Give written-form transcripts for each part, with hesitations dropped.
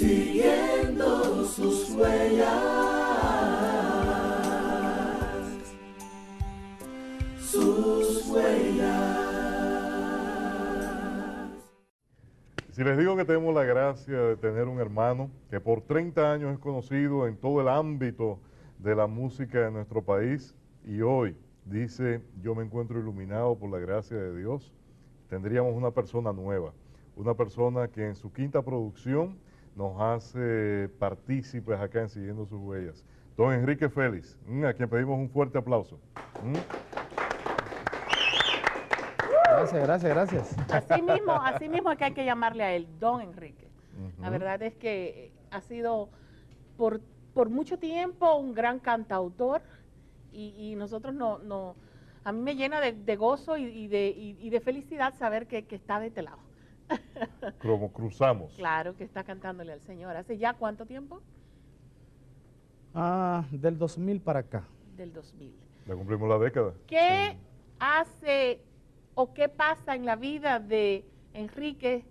siguiendo sus huellas, sus huellas. Si les digo que tenemos la gracia de tener un hermano que por 30 años es conocido en todo el ámbito de la música de nuestro país y hoy dice, yo me encuentro iluminado por la gracia de Dios, tendríamos una persona nueva, una persona que en su quinta producción nos hace partícipes acá en Siguiendo sus Huellas. Don Enrique Félix, a quien pedimos un fuerte aplauso. Gracias. Así mismo es que hay que llamarle a él, Don Enrique. La verdad es que ha sido por mucho tiempo un gran cantautor y nosotros a mí me llena de gozo y de felicidad saber que está de este lado. Como cruzamos. Claro, que está cantándole al Señor. ¿Hace ya cuánto tiempo? Del 2000 para acá. Del 2000. Ya cumplimos la década. ¿Qué hace o qué pasa en la vida de Enrique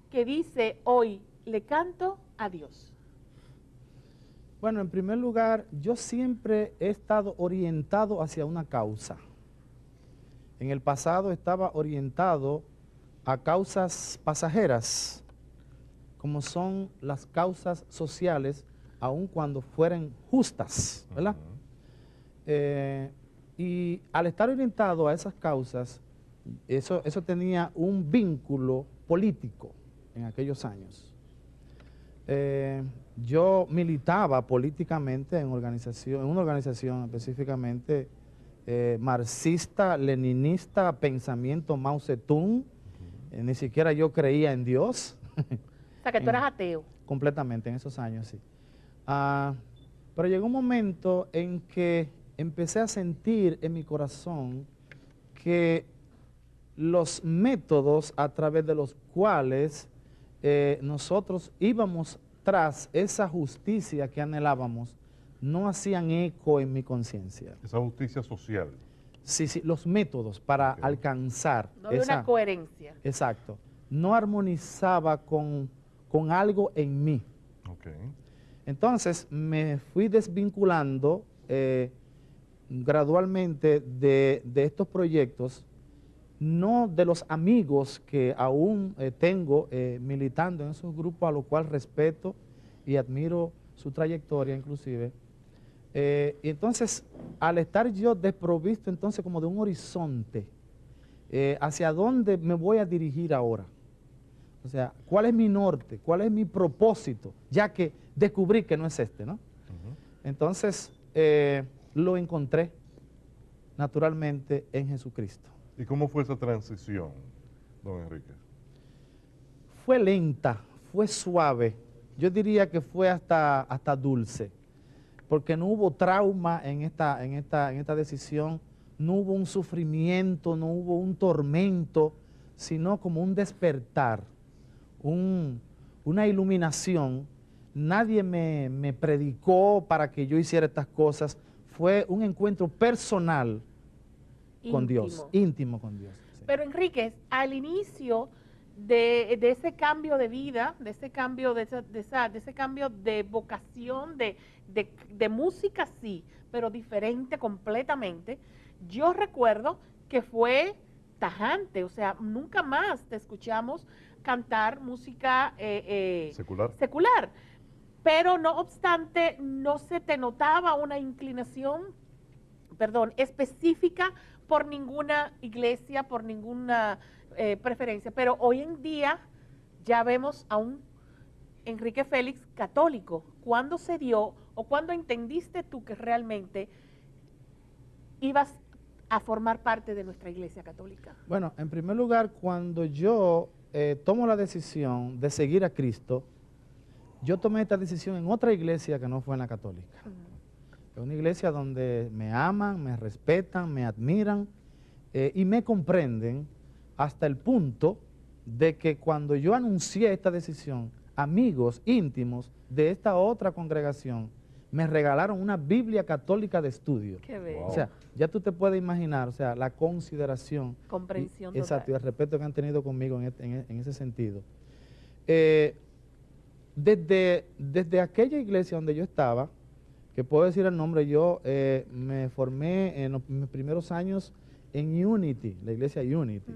que dice hoy, le canto a Dios? Bueno, en primer lugar, yo siempre he estado orientado hacia una causa. En el pasado estaba orientado a causas pasajeras, como son las causas sociales, aun cuando fueran justas, ¿verdad? Y al estar orientado a esas causas, eso tenía un vínculo político en aquellos años. Yo militaba políticamente en una organización específicamente marxista, leninista, pensamiento Mao Zedong. Ni siquiera yo creía en Dios. O sea, que tú eras ateo. Completamente, en esos años, sí. Pero llegó un momento en que empecé a sentir en mi corazón que los métodos a través de los cuales nosotros íbamos tras esa justicia que anhelábamos no hacían eco en mi conciencia. Esa justicia social. Sí, los métodos para alcanzar no había una coherencia. Exacto. No armonizaba con algo en mí. Entonces me fui desvinculando gradualmente de estos proyectos, no de los amigos que aún tengo militando en esos grupos, a los cuales respeto y admiro su trayectoria inclusive. Y entonces, al estar yo desprovisto entonces como de un horizonte, ¿hacia dónde me voy a dirigir ahora? O sea, ¿cuál es mi norte? ¿Cuál es mi propósito? Ya que descubrí que no es este, ¿no? Entonces, lo encontré naturalmente en Jesucristo. ¿Y cómo fue esa transición, don Enrique? Fue lenta, fue suave. Yo diría que fue hasta dulce, porque no hubo trauma en esta decisión, no hubo un sufrimiento, no hubo un tormento, sino como un despertar, una iluminación. Nadie me predicó para que yo hiciera estas cosas. Fue un encuentro personal con Dios, íntimo con Dios. Sí. Pero Enrique, al inicio de ese cambio de vida, de ese cambio de vocación, de música sí, pero diferente completamente, yo recuerdo que fue tajante, o sea, nunca más te escuchamos cantar música secular. Pero no obstante, no se te notaba una inclinación, específica por ninguna iglesia, por ninguna preferencia. Pero hoy en día ya vemos a un Enrique Félix católico. ¿Cuándo se dio o cuándo entendiste tú que realmente ibas a formar parte de nuestra iglesia católica? Bueno, en primer lugar, cuando yo tomo la decisión de seguir a Cristo, yo tomé esta decisión en otra iglesia que no fue en la católica. Es una iglesia donde me aman, me respetan, me admiran y me comprenden hasta el punto de que cuando yo anuncié esta decisión, amigos íntimos de esta otra congregación me regalaron una Biblia católica de estudio. Qué bello. O sea, ya tú te puedes imaginar, o sea, la consideración. Comprensión Exacto, y el respeto que han tenido conmigo en ese sentido. desde aquella iglesia donde yo estaba, que puedo decir el nombre, yo me formé en mis primeros años en Unity, la iglesia Unity.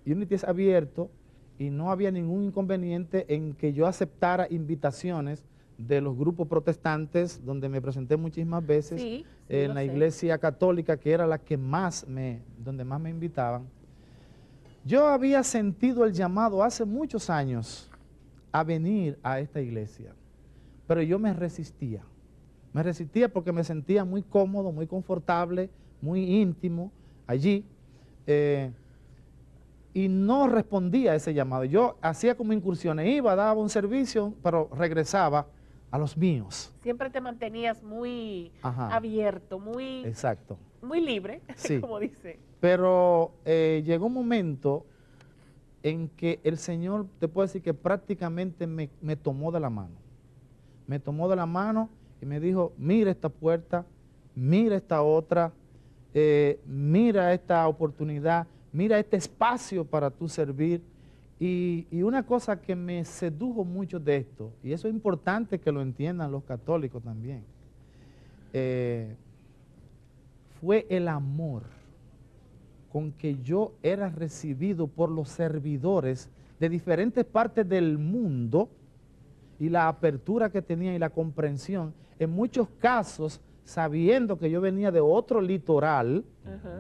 Unity es abierto y no había ningún inconveniente en que yo aceptara invitaciones de los grupos protestantes, donde me presenté muchísimas veces, Sí, en lo la sé. iglesia católica, que era la que donde más me invitaban. Yo había sentido el llamado hace muchos años a venir a esta iglesia, pero yo me resistía. Me resistía porque me sentía muy cómodo, muy confortable, muy íntimo allí, y no respondía a ese llamado. Yo hacía como incursiones, iba, daba un servicio, pero regresaba a los míos. Siempre te mantenías muy Ajá. abierto, muy, Exacto. muy libre, Sí. como dice. Pero llegó un momento en que el Señor, te puedo decir que prácticamente me tomó de la mano. Me tomó de la mano y me dijo, mira esta puerta, mira esta otra, mira esta oportunidad, mira este espacio para tú servir. Y una cosa que me sedujo mucho de esto, y eso es importante que lo entiendan los católicos también, fue el amor con que yo era recibido por los servidores de diferentes partes del mundo, y la apertura que tenía y la comprensión, en muchos casos, sabiendo que yo venía de otro litoral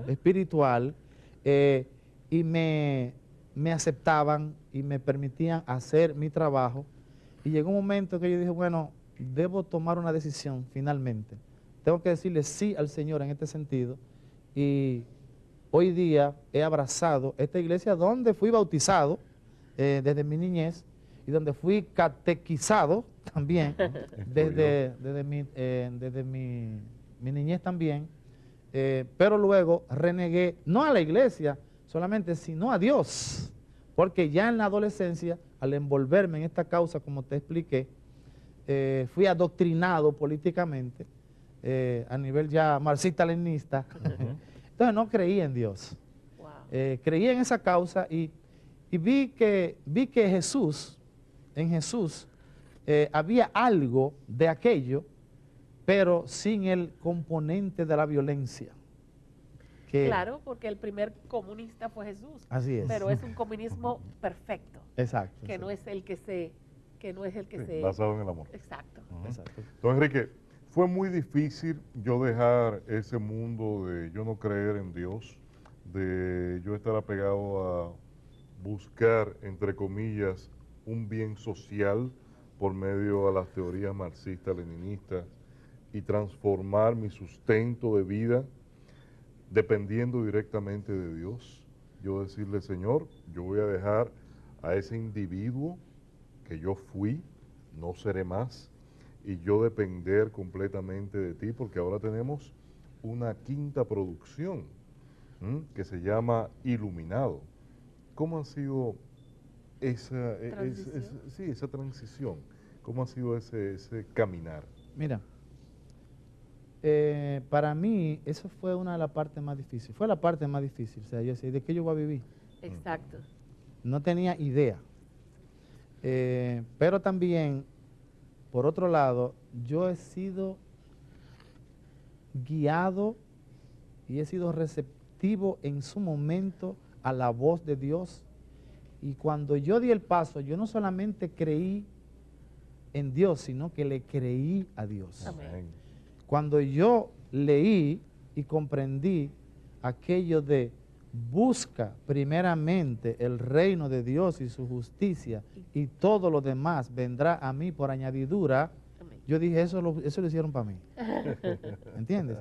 espiritual, y me aceptaban y me permitían hacer mi trabajo. Y llegó un momento que yo dije, bueno, debo tomar una decisión finalmente. Tengo que decirle sí al Señor en este sentido. Y hoy día he abrazado esta iglesia donde fui bautizado desde mi niñez y donde fui catequizado también desde mi niñez también, pero luego renegué, no a la iglesia solamente, sino a Dios, porque ya en la adolescencia, al envolverme en esta causa, como te expliqué, fui adoctrinado políticamente, a nivel ya marxista-leninista. Entonces no creí en Dios. Wow. Creí en esa causa y vi que en Jesús había algo de aquello, pero sin el componente de la violencia. Claro, porque el primer comunista fue Jesús. Así es. Pero es un comunismo perfecto, Exacto. que no es el que se, basado en el amor. Exacto. Exacto. Don Enrique, fue muy difícil yo dejar ese mundo de yo no creer en Dios, de yo estar apegado a buscar, entre comillas, un bien social por medio a las teorías marxistas-leninistas y transformar mi sustento de vida dependiendo directamente de Dios. Yo decirle, Señor, yo voy a dejar a ese individuo que yo fui, no seré más, y yo depender completamente de ti, porque ahora tenemos una quinta producción que se llama Iluminado. ¿Cómo ha sido esa transición? ¿Cómo ha sido ese caminar? Mira, para mí eso fue una de las partes más difíciles. Fue la parte más difícil. O sea, yo decía, ¿de qué yo voy a vivir? Exacto. No tenía idea. Pero también, por otro lado, yo he sido guiado y he sido receptivo en su momento a la voz de Dios. Y cuando yo di el paso, yo no solamente creí en Dios, sino que le creí a Dios. Amén. Cuando yo leí y comprendí aquello de busca primeramente el reino de Dios y su justicia y todo lo demás vendrá a mí por añadidura, Amén. yo dije, eso lo hicieron para mí. ¿Entiendes?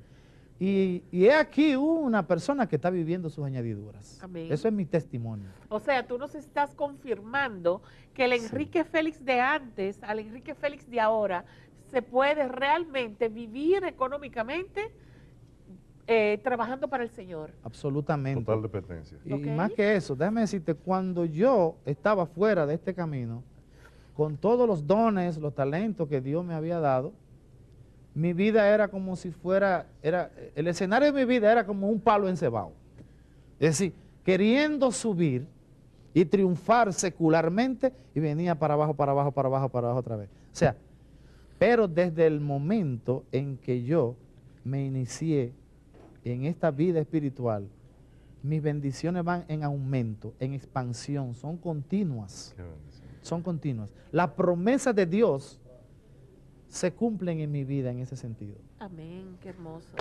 Y he aquí una persona que está viviendo sus añadiduras. Amén. Eso es mi testimonio. O sea, tú nos estás confirmando que el Enrique Félix de antes al Enrique Félix de ahora se puede realmente vivir económicamente trabajando para el Señor. Absolutamente. Total dependencia. Y Ok. más que eso, déjame decirte, cuando yo estaba fuera de este camino, con todos los dones, los talentos que Dios me había dado, mi vida era como si fuera, el escenario de mi vida era como un palo encebado. Es decir, queriendo subir, y triunfar secularmente y venía para abajo, para abajo, para abajo, para abajo otra vez. O sea, pero desde el momento en que yo me inicié en esta vida espiritual, mis bendiciones van en aumento, en expansión, son continuas. Qué bendición. Son continuas. Las promesas de Dios se cumplen en mi vida en ese sentido. Amén, qué hermoso.